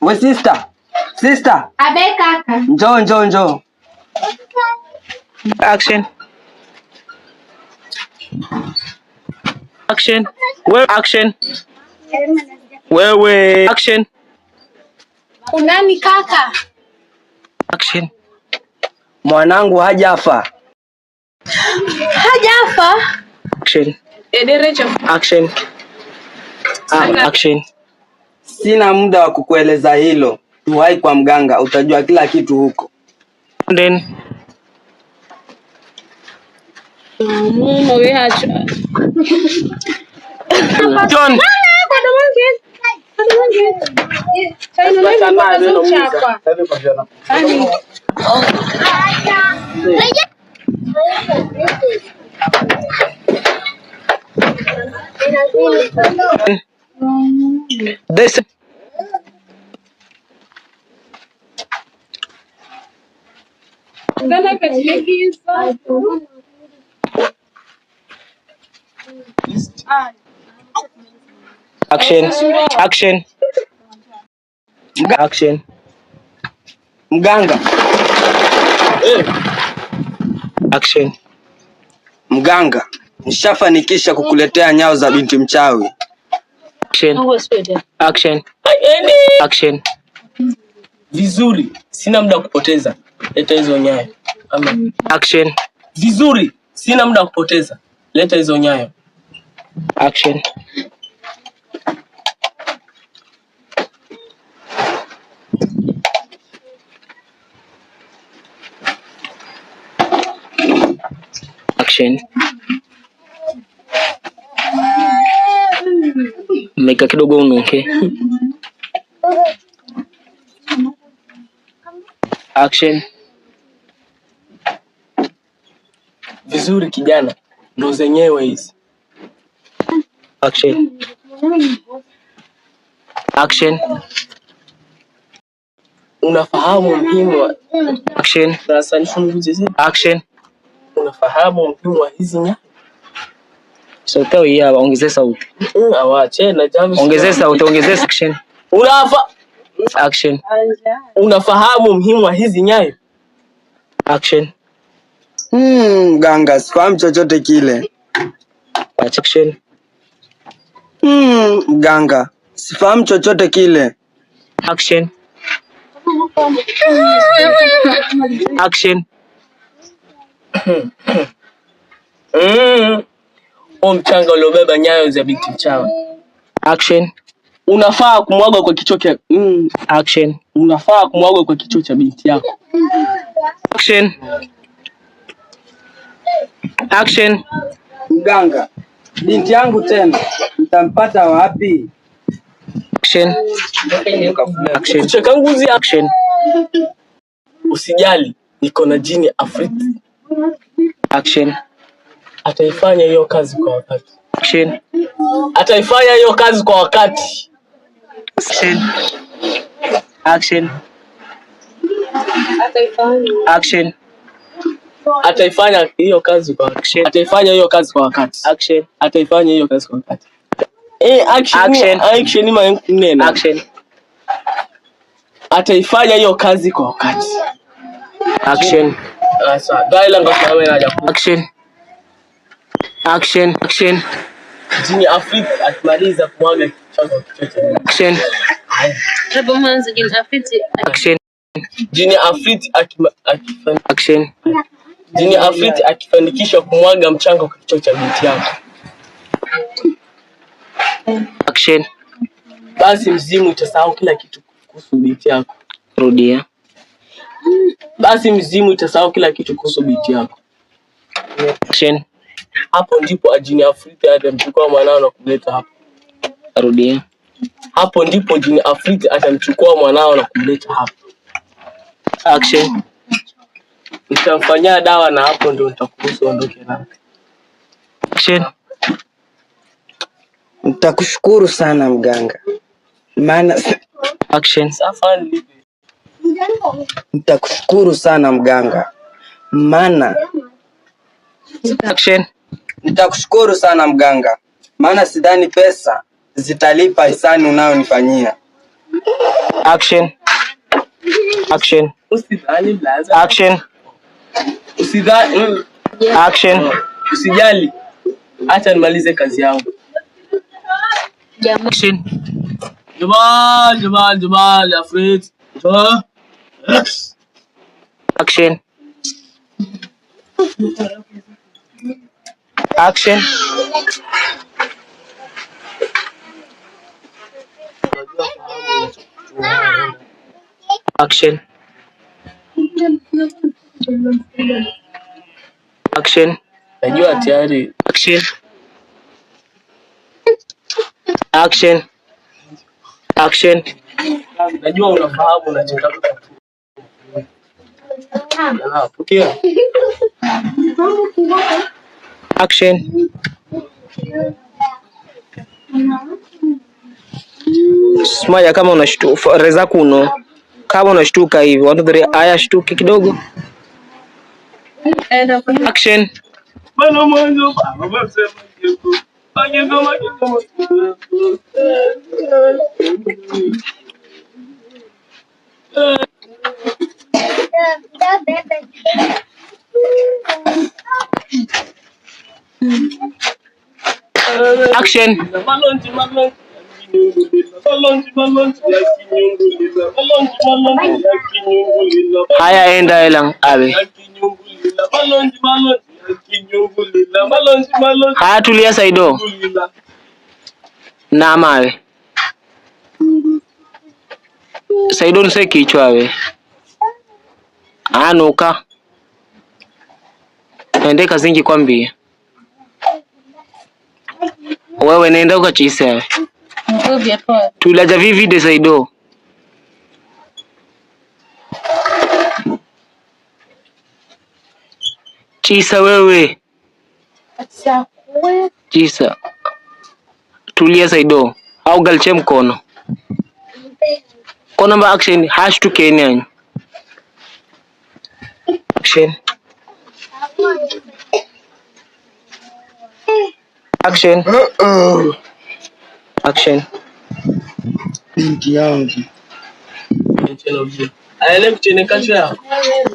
We sister. Sister. Abe kaka. Njoo. Action. Action. Where action? Wewe action. Unani kaka? Action. Mwanangu hajafa. Hajafa? Action. Ederecho. Action. Action. Sina muda wa kukueleza hilo. Tuwai kwa mganga, utajua kila kitu huko. Then John. This action. Action. Mganga. Action. Mganga, nishafanikisha kukuletea nyao za binti mchawi. Action. Action. Vizuri, sina muda kupoteza. Leta hizo nyayo. Action. Vizuri, sina muda kupoteza. Leta hizo nyayo. Action. Action. Meka kidogo unuke. Action. Vizuri kijana, ndo zenyewe hizi. Action. Action. Unafahamu muhimu wa Action. sasa nifunguze. Action. Unafahamu muhimu wa hizi nyayo? Sauti hii hapa, ongezea sauti. Awache na jambo. Ongezea sauti, ongezea action. Action. Unafahamu muhimu wa hizi nyayo? Action. Mganga, sifahamu chochote kile. Action. Mganga, sifahamu chochote kile. Action. Action. Mchanga uliobeba nyayo za binti mchawi. Action. Unafaa kumwaga kwa kichwa cha Action. Unafaa kumwaga kwa kichwa cha binti yako. Action. Action. Mganga, binti yangu tena, nitampata wapi? Action. Action. Chakanguzi. Action. Usijali, niko na jini Afriti. Action. Ataifanya hiyo kazi kwa wakati. Action. Ataifanya hiyo kazi kwa wakati. Action. Action. Action. Ataifanya hiyo kazi kwa wakati. Ataifanya hiyo kazi kwa wakati. Action. Ataifanya hiyo kazi kwa wakati. Action. Action ni neno. Action. Ataifanya hiyo kazi kwa wakati. Action. Sasa, daila ngosema na japo. Action. Action. Action. Jini Afriti atimaliza kumwaga kichwa cha Action. Hapo mwanzo jini Afriti. Action. Jini Afriti Action. Jini Afriti akifanikisha kumwaga mchanga kwa kichwa cha binti yako. Action. Basi mzimu itasahau kila kitu kuhusu binti yako. Rudia. Basi mzimu itasahau kila kitu kuhusu binti yako. Action. Hapo ndipo jini Afriti atamchukua mwanao na kumleta hapo. Rudia. Hapo ndipo jini Afriti atamchukua mwanao na kumleta hapo. Action. Nitamfanyia dawa na hapo ndio nitakuruhusu ondoke na. Action. Nitakushukuru sana mganga. Maana Action. Safari. Nitakushukuru sana mganga. Maana Action. Nitakushukuru sana mganga. Maana sidhani pesa zitalipa hisani unayonifanyia. Action. Action. Usidhani blaza. Action. Usidhani. Action. Usijali. Acha nimalize kazi yangu. Action. Jamal, afraid. Action. Action. Action. Action. Najua tayari. Action. Action. Action. Najua unafahamu unachotaka. Pokea. Action. Smile kama unashtuka, reza kuno. Kama unashtuka hivi, 1 2 3 aya shtuki kidogo. Action. Bana mwanzo baba sema kitu. Action. Haya enda elang abe. Haya tulia Saido. Na mawe. Saido nse kichwa we. Anuka. Ende kazingi kwambia. Wewe nenda ukachise. Tulaja vivi de Saido. Chisa wewe. Chisa. Tulia Saido. Au galche mkono. Kona mba action hash to Kenya. Action. Action. Action. Binti yangu.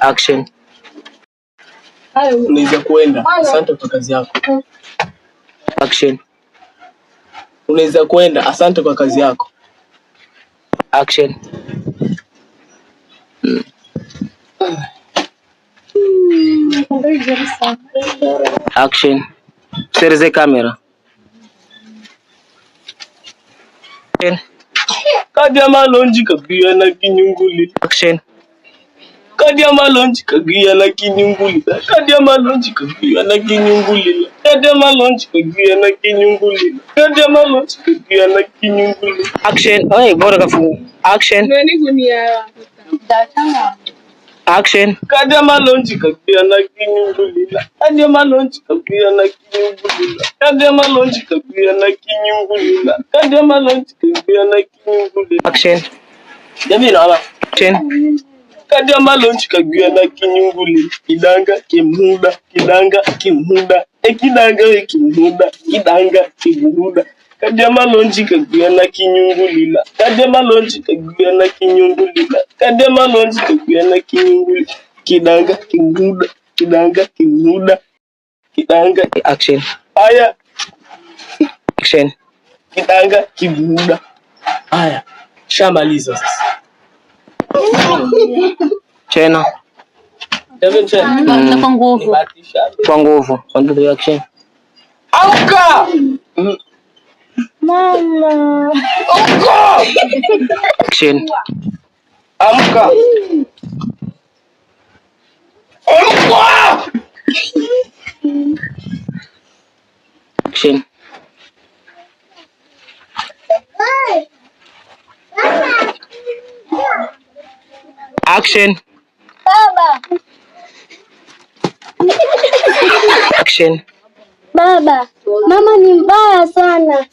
Action. Unaweza kuenda. Asante kwa kazi yako. Action. Unaweza kuenda. Asante kwa kazi yako. Action. Action. Sereze kamera. Action. Kadia malonji kagia na kinyunguli. Action. Kadia malonji kagia na kinyunguli. Kadia malonji kagia na kinyunguli. Kadia malonji kagia na kinyunguli. Kadia malonji kagia na kinyunguli. Action. Oi, bora kafu. Action. Action. Kadia malonji kagia na kinyunguli. Kadia malonji kagia na kinyunguli. Kadia malonji kagia na kinyunguli. Kadia malonji kagia na kinyunguli. Action. Jamii na ala. Action. Kadia malonji kagia na kinyunguli. Kidanga kimuda. Kidanga kimuda. Kidanga kimuda. Kidanga kimuda. Kadia malonji kagia na kinyunguli. Kadia malonji kagia na kinyunguli. Kadia malonji kagia na kinyunguli. Kidanga kimuda. Kidanga kimuda. Kidanga. Action. Aya. Action. Kidanga kimuda. Aya. Shamaliza sasa. Chena. Kwa nguvu. Kwa nguvu. Ndio action. Amka! Mama. Amka! Action. Amka! Amka! Action. Action. Baba. Action. Baba. Mama ni mbaya sana.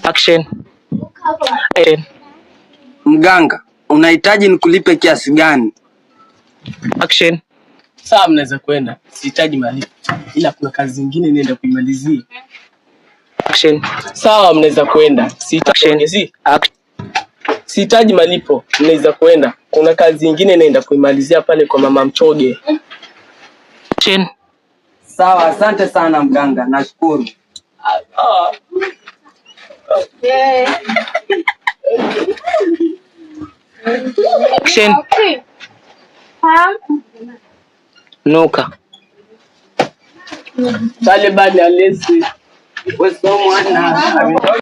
Action. Action. Mganga, unahitaji nikulipe kiasi gani? Action. Sawa, mnaweza kwenda. Sihitaji malipo. Ila kuna kazi nyingine nienda kuimalizia. Action. Sawa, mnaweza kwenda. Sihitaji malipo, mnaweza kwenda. Kuna kazi nyingine naenda kuimalizia pale kwa mama Mchoge. Action. Sawa, asante sana mganga, nashukuru. Action. Nuka. Pale bani alesi. Wewe sio mwana.